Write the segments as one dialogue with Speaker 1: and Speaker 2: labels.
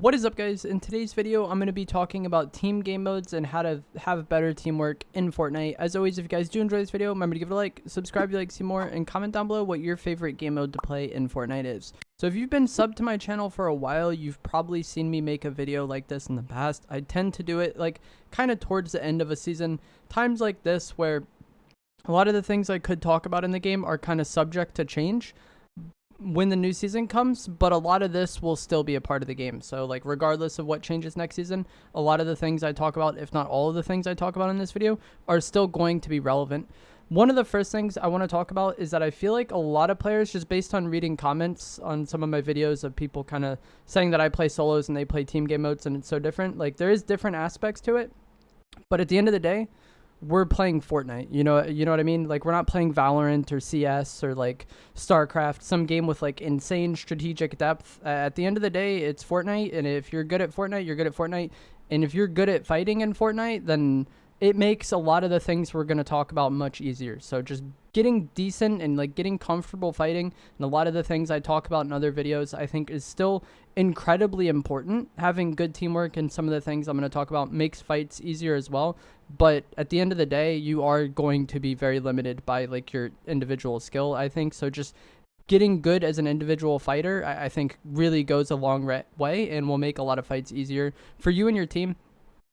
Speaker 1: What is up, guys? In today's video, I'm going to be talking about team game modes and how to have better teamwork in Fortnite. As always, if you guys do enjoy this video, remember to give it a like, subscribe if you like to see more, and comment down below what your favorite game mode to play in Fortnite is. So if you've been subbed to my channel for a while, you've probably seen me make a video like this in the past. I tend to do it like kind of towards the end of a season, times like this where a lot of the things I could talk about in the game are kind of subject to change when the new season comes, but a lot of this will still be a part of the game. So like regardless of what changes next season, a lot of the things I talk about, if not all of the things I talk about in this video, are still going to be relevant. One of the first things I want to talk about is that I feel like a lot of players, just based on reading comments on some of my videos of people kind of saying that I play solos and they play team game modes and it's so different, like there is different aspects to it, but at the end of the day, we're playing Fortnite, you know what I mean? Like we're not playing Valorant or CS or like StarCraft, some game with like insane strategic depth. At the end of the day, it's Fortnite, and if you're good at Fortnite, you're good at Fortnite. And if you're good at fighting in Fortnite, then it makes a lot of the things we're going to talk about much easier. So just getting decent and like getting comfortable fighting, and a lot of the things I talk about in other videos, I think is still incredibly important. Having good teamwork and some of the things I'm going to talk about makes fights easier as well. But at the end of the day, you are going to be very limited by like your individual skill, I think. So just getting good as an individual fighter, I think really goes a long way and will make a lot of fights easier for you and your team.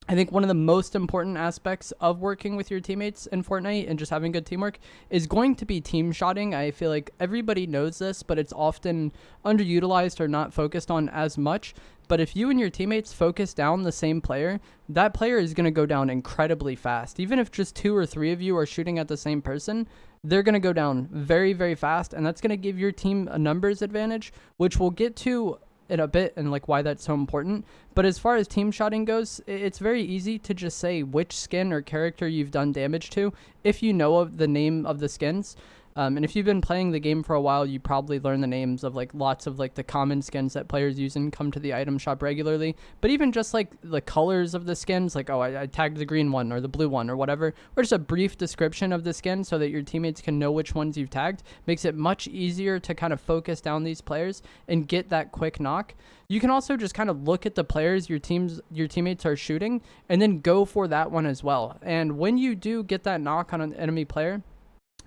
Speaker 1: I think one of the most important aspects of working with your teammates in Fortnite and just having good teamwork is going to be team shotting. I feel like everybody knows this, but it's often underutilized or not focused on as much. But if you and your teammates focus down the same player, that player is going to go down incredibly fast. Even if just 2 or 3 of you are shooting at the same person, they're going to go down very, very fast. And that's going to give your team a numbers advantage, which we'll get to in a bit and like why that's so important. But as far as team shotting goes, it's very easy to just say which skin or character you've done damage to if you know of the name of the skins. And if you've been playing the game for a while, you probably learn the names of like lots of like the common skins that players use and come to the item shop regularly. But even just like the colors of the skins, like, oh, I tagged the green one or the blue one or whatever, or just a brief description of the skin so that your teammates can know which ones you've tagged, makes it much easier to kind of focus down these players and get that quick knock. You can also just kind of look at the players your teammates are shooting and then go for that one as well. And when you do get that knock on an enemy player,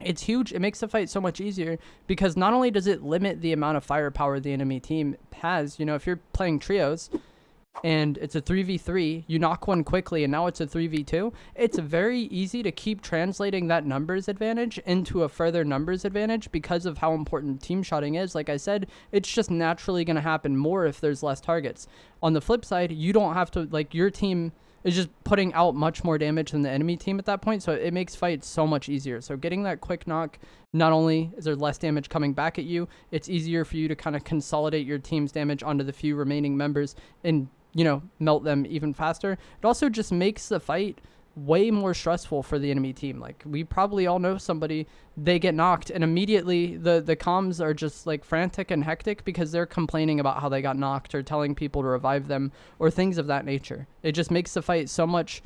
Speaker 1: it's huge. It makes the fight so much easier because not only does it limit the amount of firepower the enemy team has, you know, if you're playing trios and it's a 3v3, you knock one quickly and now it's a 3v2, it's very easy to keep translating that numbers advantage into a further numbers advantage because of how important team shotting is. Like I said, it's just naturally going to happen more if there's less targets. On the flip side, you don't have to, like, your team is just putting out much more damage than the enemy team at that point, so it makes fights so much easier. So getting that quick knock, not only is there less damage coming back at you, it's easier for you to kind of consolidate your team's damage onto the few remaining members and, you know, melt them even faster. It also just makes the fight way more stressful for the enemy team. Like, we probably all know somebody, they get knocked and immediately the comms are just like frantic and hectic because they're complaining about how they got knocked or telling people to revive them or things of that nature. It just makes the fight so much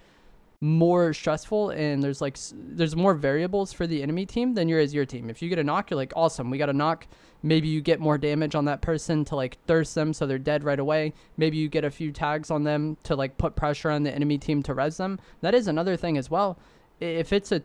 Speaker 1: more stressful, and there's more variables for the enemy team than is your team. If you get a knock, you're like, awesome, we got a knock. Maybe you get more damage on that person to like thirst them so they're dead right away. Maybe you get a few tags on them to like put pressure on the enemy team to res them. That is another thing as well. If it's a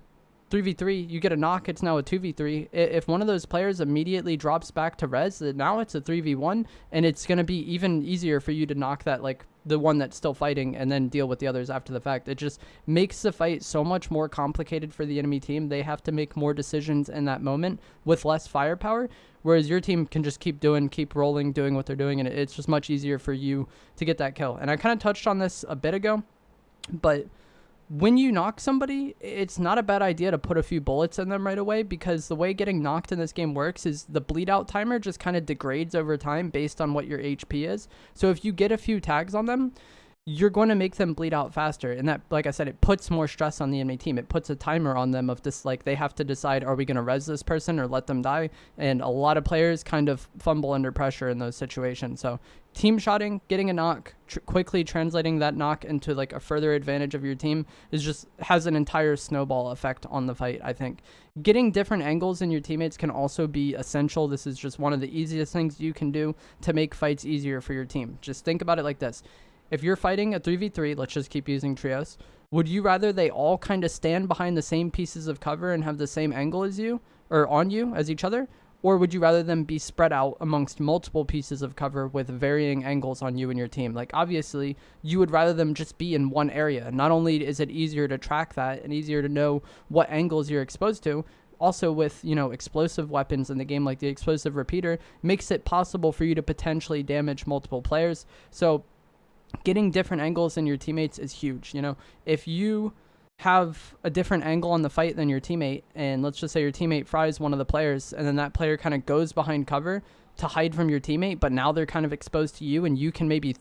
Speaker 1: 3v3, you get a knock, it's now a 2v3. If one of those players immediately drops back to res, now it's a 3v1, and it's going to be even easier for you to knock that, like the one that's still fighting, and then deal with the others after the fact. It just makes the fight so much more complicated for the enemy team. They have to make more decisions in that moment with less firepower, whereas your team can just keep rolling, doing what they're doing, and it's just much easier for you to get that kill. And I kind of touched on this a bit ago, but when you knock somebody, it's not a bad idea to put a few bullets in them right away, because the way getting knocked in this game works is the bleed out timer just kind of degrades over time based on what your HP is. So if you get a few tags on them, you're going to make them bleed out faster. And that, like I said, it puts more stress on the enemy team. It puts a timer on them of this, like, they have to decide, are we going to res this person or let them die? And a lot of players kind of fumble under pressure in those situations. So team shotting, getting a knock, quickly translating that knock into like a further advantage of your team is just has an entire snowball effect on the fight, I think. Getting different angles in your teammates can also be essential. This is just one of the easiest things you can do to make fights easier for your team. Just think about it like this. If you're fighting a 3v3, let's just keep using trios, would you rather they all kind of stand behind the same pieces of cover and have the same angle as you, or on you as each other? Or would you rather them be spread out amongst multiple pieces of cover with varying angles on you and your team? Like, obviously, you would rather them just be in one area. Not only is it easier to track that and easier to know what angles you're exposed to, also with, you know, explosive weapons in the game like the explosive repeater, makes it possible for you to potentially damage multiple players. So getting different angles in your teammates is huge. You know, if you have a different angle on the fight than your teammate, and let's just say your teammate fries one of the players, and then that player kind of goes behind cover to hide from your teammate, but now they're kind of exposed to you, and you can maybe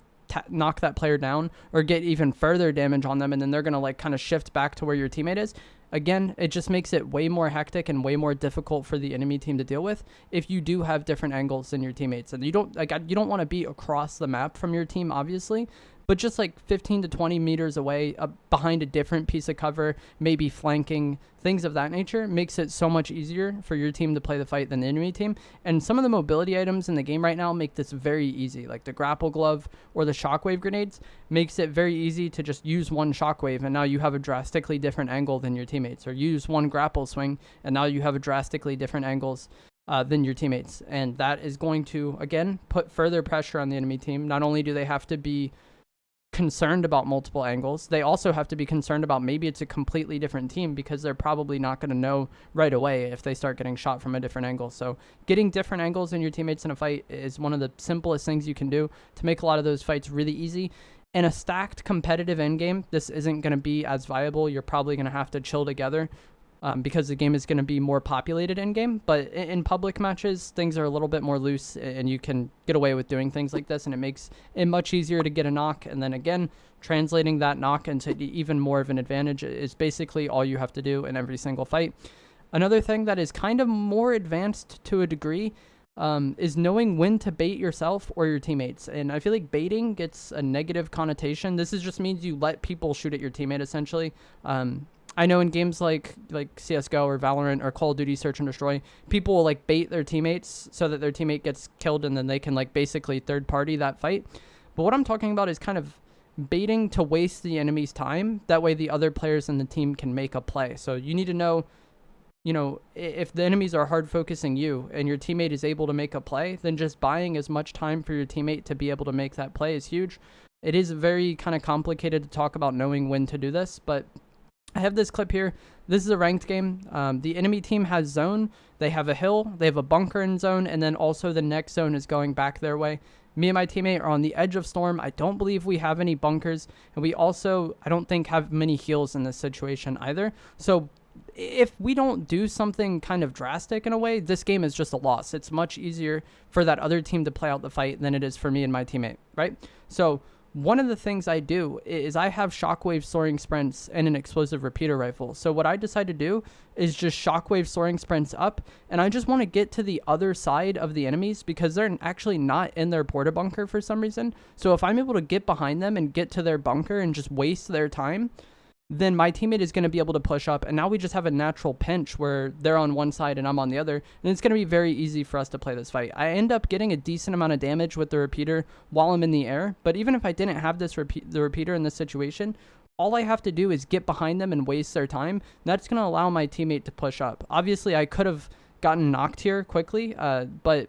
Speaker 1: knock that player down or get even further damage on them, and then they're going to like kind of shift back to where your teammate is. Again, it just makes it way more hectic and way more difficult for the enemy team to deal with if you do have different angles than your teammates. And you don't want to be across the map from your team, obviously, but just like 15 to 20 meters away, behind a different piece of cover, maybe flanking, things of that nature, makes it so much easier for your team to play the fight than the enemy team. And some of the mobility items in the game right now make this very easy, like the grapple glove or the shockwave grenades makes it very easy to just use one shockwave, and now you have a drastically different angle than your teammates, or use one grapple swing, and now you have a drastically different angles than your teammates. And that is going to, again, put further pressure on the enemy team. Not only do they have to be concerned about multiple angles, they also have to be concerned about maybe it's a completely different team, because they're probably not going to know right away if they start getting shot from a different angle. So getting different angles in your teammates in a fight is one of the simplest things you can do to make a lot of those fights really easy. In a stacked competitive endgame, this isn't going to be as viable. You're probably going to have to chill together because the game is going to be more populated in game. But in public matches, things are a little bit more loose, and you can get away with doing things like this, and it makes it much easier to get a knock. And then again, translating that knock into even more of an advantage is basically all you have to do in every single fight. Another thing that is kind of more advanced to a degree is knowing when to bait yourself or your teammates. And I feel like baiting gets a negative connotation. This just means you let people shoot at your teammate, essentially. I know in games like CSGO or Valorant or Call of Duty Search and Destroy, people will like bait their teammates so that their teammate gets killed, and then they can like basically third party that fight. But what I'm talking about is kind of baiting to waste the enemy's time. That way the other players in the team can make a play. So you need to know, you know, if the enemies are hard focusing you and your teammate is able to make a play, then just buying as much time for your teammate to be able to make that play is huge. It is very kind of complicated to talk about knowing when to do this, but I have this clip here. This is a ranked game. The enemy team has zone. They have a hill. They have a bunker in zone. And then also the next zone is going back their way. Me and my teammate are on the edge of storm. I don't believe we have any bunkers. And we also, I don't think, have many heals in this situation either. So if we don't do something kind of drastic in a way, this game is just a loss. It's much easier for that other team to play out the fight than it is for me and my teammate, right? So one of the things I do is I have shockwave soaring sprints and an explosive repeater rifle. So what I decide to do is just shockwave soaring sprints up, and I just want to get to the other side of the enemies because they're actually not in their porta bunker for some reason. So if I'm able to get behind them and get to their bunker and just waste their time, then my teammate is going to be able to push up, and now we just have a natural pinch where they're on one side and I'm on the other, and it's going to be very easy for us to play this fight. I end up getting a decent amount of damage with the repeater while I'm in the air, but even if I didn't have the repeater in this situation, all I have to do is get behind them and waste their time. That's going to allow my teammate to push up. Obviously, I could have gotten knocked here quickly, but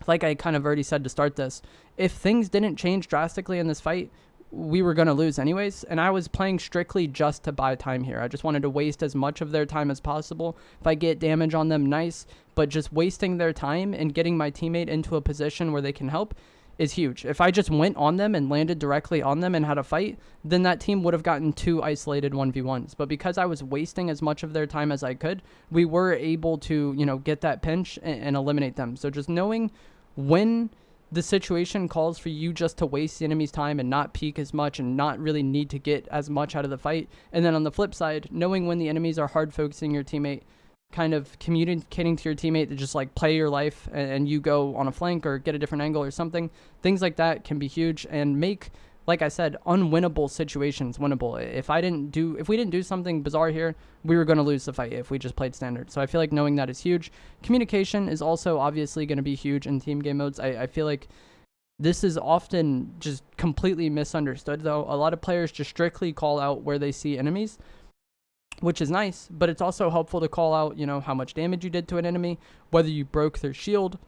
Speaker 1: like I kind of already said to start this, if things didn't change drastically in this fight, we were going to lose anyways, and I was playing strictly just to buy time here. I just wanted to waste as much of their time as possible. If I get damage on them, nice, but just wasting their time and getting my teammate into a position where they can help is huge. If I just went on them and landed directly on them and had a fight, then that team would have gotten 2 isolated 1v1s. But because I was wasting as much of their time as I could, we were able to, you know, get that pinch and eliminate them. So just knowing when the situation calls for you just to waste the enemy's time and not peek as much and not really need to get as much out of the fight. And then on the flip side, knowing when the enemies are hard focusing your teammate, kind of communicating to your teammate to just like play your life and you go on a flank or get a different angle or something. Things like that can be huge and make, like I said, unwinnable situations winnable. If we didn't do something bizarre here, we were going to lose the fight if we just played standard. So I feel like knowing that is huge. Communication is also obviously going to be huge in team game modes. I feel like this is often just completely misunderstood, though. A lot of players just strictly call out where they see enemies, which is nice, but it's also helpful to call out, how much damage you did to an enemy, whether you broke their shield,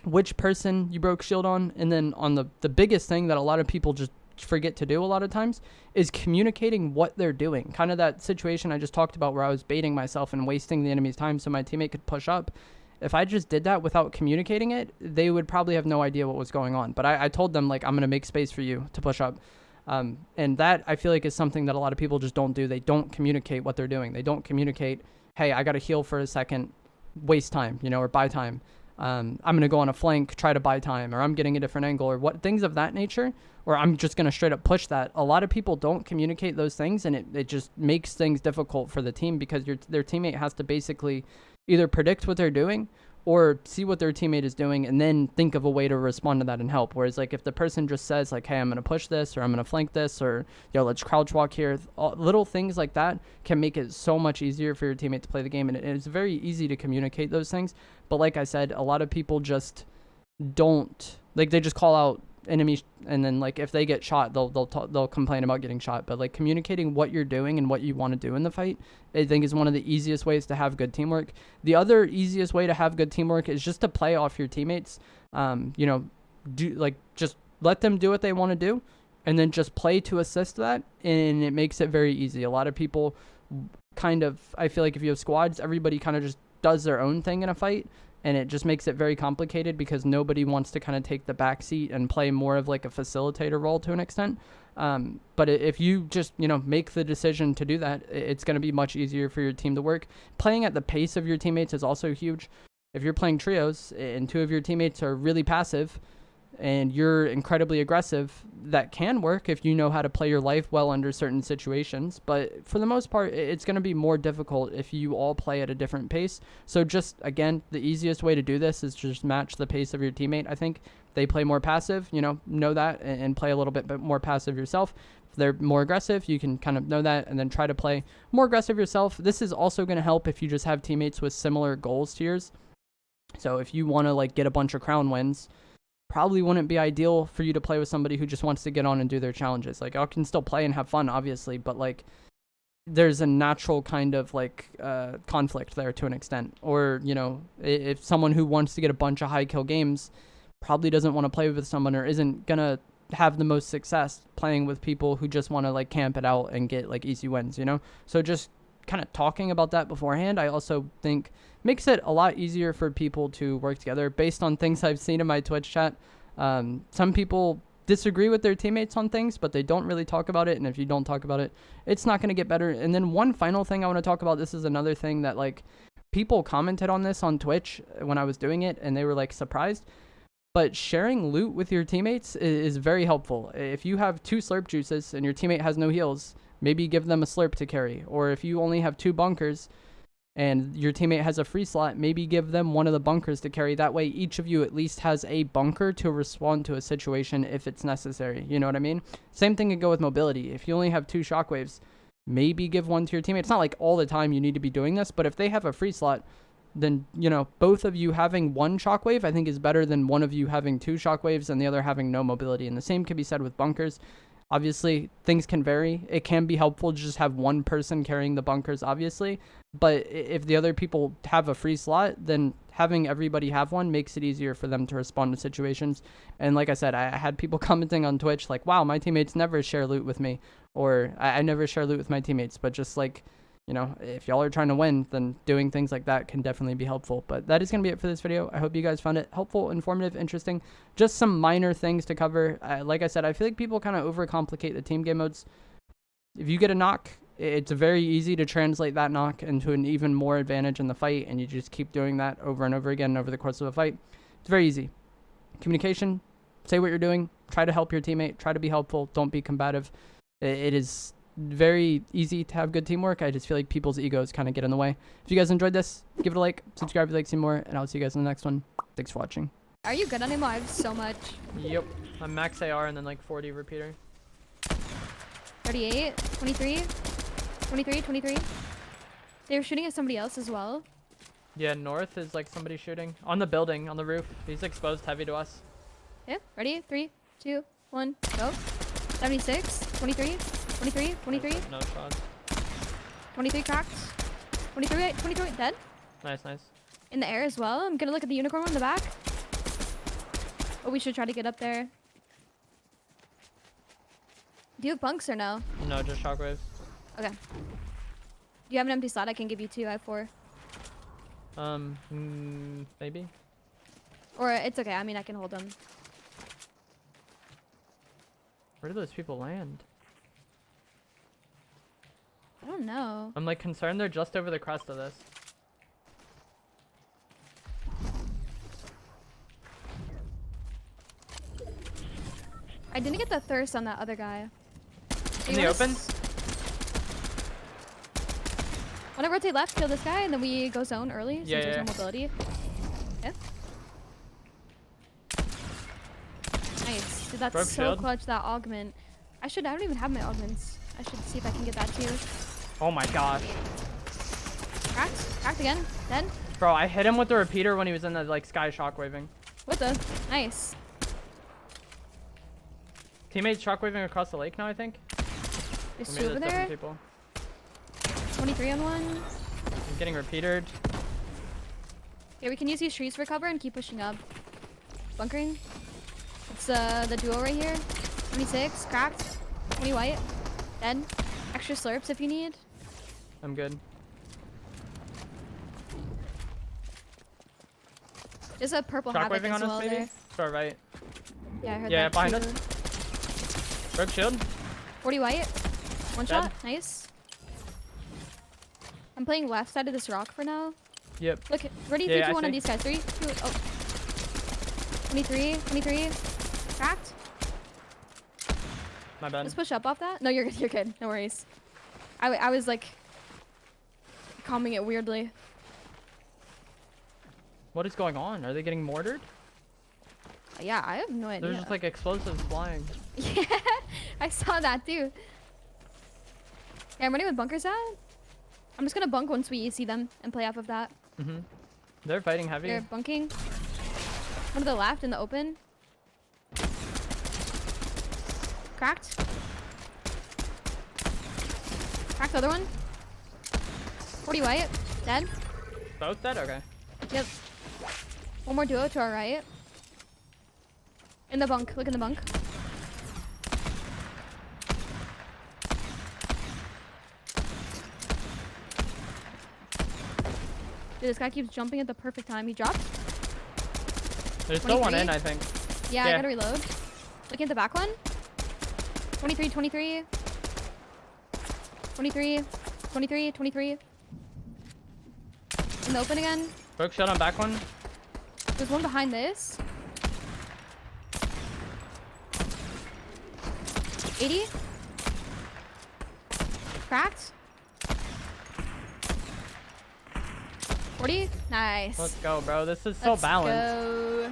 Speaker 1: which person you broke shield on, and then on the biggest thing that a lot of people just forget to do a lot of times is communicating what they're doing. Kind of that situation I just talked about where I was baiting myself and wasting the enemy's time so my teammate could push up. If I just did that without communicating it, they would probably have no idea what was going on. But I told them, like, I'm going to make space for you to push up. And that I feel like is something that a lot of people just don't do. They don't communicate what they're doing. They don't communicate, hey, I got to heal for a second, waste time, or buy time. I'm going to go on a flank, try to buy time, or I'm getting a different angle, or what things of that nature, or I'm just going to straight up push that. A lot of people don't communicate those things, and it just makes things difficult for the team because their teammate has to basically either predict what they're doing or see what their teammate is doing and then think of a way to respond to that and help. Whereas like if the person just says like, hey, I'm going to push this, or I'm going to flank this, or let's crouch walk here, little things like that can make it so much easier for your teammate to play the game. And it's very easy to communicate those things. But like I said, a lot of people just don't, like, they just call out enemies, and then like if they get shot, they'll complain about getting shot. But like communicating what you're doing and what you want to do in the fight, I think is one of the easiest ways to have good teamwork. The other easiest way to have good teamwork is just to play off your teammates. Just let them do what they want to do, and then just play to assist that, and it makes it very easy. A lot of people I feel like if you have squads, everybody kind of just does their own thing in a fight, and it just makes it very complicated because nobody wants to kind of take the back seat and play more of like a facilitator role to an extent. But if you just, make the decision to do that, it's going to be much easier for your team to work. Playing at the pace of your teammates is also huge. If you're playing trios and two of your teammates are really passive and you're incredibly aggressive, that can work if you know how to play your life well under certain situations. But for the most part, it's going to be more difficult if you all play at a different pace. So just, again, the easiest way to do this is just match the pace of your teammate. I think they play more passive, know that, and play a little bit more passive yourself. If they're more aggressive, you can kind of know that and then try to play more aggressive yourself. This is also going to help if you just have teammates with similar goals to yours. So if you want to like get a bunch of crown wins, probably wouldn't be ideal for you to play with somebody who just wants to get on and do their challenges. Like, I can still play and have fun, obviously, but like there's a natural kind of like conflict there to an extent. Or, if someone who wants to get a bunch of high kill games probably doesn't want to play with someone or isn't gonna have the most success playing with people who just want to like camp it out and get like easy wins, So just kind of talking about that beforehand, I also think makes it a lot easier for people to work together based on things I've seen in my Twitch chat. Some people disagree with their teammates on things, but they don't really talk about it. And if you don't talk about it, it's not going to get better. And then one final thing I want to talk about, this is another thing that like people commented on this on Twitch when I was doing it and they were like surprised. But sharing loot with your teammates is very helpful. If you have 2 slurp juices and your teammate has no heals, maybe give them a slurp to carry. Or if you only have 2 bunkers and your teammate has a free slot, maybe give them one of the bunkers to carry. That way each of you at least has a bunker to respond to a situation if it's necessary. You know what I mean? Same thing can go with mobility. If you only have 2 shockwaves, maybe give one to your teammate. It's not like all the time you need to be doing this, but if they have a free slot, then, both of you having 1 shockwave, I think is better than one of you having 2 shockwaves and the other having no mobility. And the same can be said with bunkers. Obviously, things can vary. It can be helpful to just have one person carrying the bunkers, obviously. But if the other people have a free slot, then having everybody have one makes it easier for them to respond to situations. And like I said, I had people commenting on Twitch like, wow, my teammates never share loot with me. Or I never share loot with my teammates. But just like, if y'all are trying to win, then doing things like that can definitely be helpful. But that is going to be it for this video. I hope you guys found it helpful, informative, interesting. Just some minor things to cover. Like I said, I feel like people kind of overcomplicate the team game modes. If you get a knock, it's very easy to translate that knock into an even more advantage in the fight, and you just keep doing that over and over again over the course of a fight. It's very easy. communication. Say what you're doing. Try to help your teammate. Try to be helpful. Don't be combative. It is very easy to have good teamwork. I just feel like people's egos kind of get in the way. If you guys enjoyed this, give it a like, subscribe if you like to see more, and I'll see you guys in the next one. Thanks for watching.
Speaker 2: Are you good on him? I have so much.
Speaker 1: Yep. I'm max AR and then like 40 repeater.
Speaker 2: 38, 23, 23, 23. They were shooting at somebody else as well.
Speaker 1: Yeah, north is like somebody shooting. On the building, on the roof. He's exposed heavy to us.
Speaker 2: Yeah, ready? 3, 2, 1, go. 76, 23, 23, 23.
Speaker 1: No shots.
Speaker 2: 23 cracked. 23, 23, dead.
Speaker 1: Nice, nice.
Speaker 2: In the air as well. I'm gonna look at the unicorn one in the back. Oh, we should try to get up there. Do you have bunks or no?
Speaker 1: No, just shockwaves.
Speaker 2: Okay. Do you have an empty slot? I can give you 2. I have 4.
Speaker 1: Maybe.
Speaker 2: Or it's okay. I mean, I can hold them.
Speaker 1: Where do those people land?
Speaker 2: I don't know.
Speaker 1: I'm like concerned they're just over the crest of this.
Speaker 2: I didn't get the thirst on that other guy.
Speaker 1: In the open?
Speaker 2: Want to rotate left, kill this guy, and then we go zone early since
Speaker 1: Yeah,
Speaker 2: there's
Speaker 1: yeah.
Speaker 2: no mobility. Yeah. Nice. Dude, that's
Speaker 1: Broke
Speaker 2: so
Speaker 1: shield.
Speaker 2: clutch, that augment. I don't even have my augments. I should see if I can get that too.
Speaker 1: Oh my gosh.
Speaker 2: Cracked. Cracked again. Dead.
Speaker 1: Bro, I hit him with the repeater when he was in the like sky shockwaving.
Speaker 2: What the? Nice.
Speaker 1: Teammates shockwaving across the lake now, I think.
Speaker 2: There's
Speaker 1: Or
Speaker 2: 2
Speaker 1: maybe
Speaker 2: over
Speaker 1: that's
Speaker 2: there.
Speaker 1: different people.
Speaker 2: 23 on one.
Speaker 1: I'm getting repeatered.
Speaker 2: Yeah, we can use these trees for cover and keep pushing up. Bunkering. It's the duo right here. 26. Cracked. 20 white. Dead. Extra slurps if you need.
Speaker 1: I'm good.
Speaker 2: There's a purple havoc
Speaker 1: Shockwaving
Speaker 2: as
Speaker 1: on
Speaker 2: well
Speaker 1: us, maybe?
Speaker 2: there.
Speaker 1: To our right.
Speaker 2: Yeah, I heard
Speaker 1: Yeah,
Speaker 2: that
Speaker 1: behind
Speaker 2: too.
Speaker 1: us. Broke shield.
Speaker 2: 40 white. One
Speaker 1: Dead.
Speaker 2: shot. Nice. I'm playing left side of this rock for now.
Speaker 1: Yep.
Speaker 2: Look, ready?
Speaker 1: Yeah,
Speaker 2: 3,
Speaker 1: I
Speaker 2: 2, 1 on
Speaker 1: see.
Speaker 2: these guys. 3, 2, oh. 23, 23. Cracked.
Speaker 1: My bad.
Speaker 2: Let's push up off that. No, you're good. You're good. No worries. I was like calming it weirdly.
Speaker 1: What is going on? Are they getting mortared?
Speaker 2: Yeah, I have no idea.
Speaker 1: There's just like explosives flying.
Speaker 2: Yeah, I saw that too. Yeah, I'm ready with bunkers at. I'm just gonna bunk once we see them and play off of that.
Speaker 1: They're fighting heavy.
Speaker 2: They're bunking. One to the left in the open. Cracked. Cracked the other one. 40 white. Dead.
Speaker 1: Both dead? Okay.
Speaker 2: Yep. One more duo to our right. In the bunk. Look in the bunk. Dude, this guy keeps jumping at the perfect time. He dropped.
Speaker 1: There's still one
Speaker 2: 23.
Speaker 1: in, I think.
Speaker 2: Yeah, I
Speaker 1: Yeah.
Speaker 2: gotta reload. Looking at the back one. 23, 23. 23, 23, 23. In the open again.
Speaker 1: Broke shot on back one.
Speaker 2: There's one behind this. 80. Cracked. 40. Nice.
Speaker 1: Let's go, bro. This is so
Speaker 2: Let's
Speaker 1: balanced.
Speaker 2: go.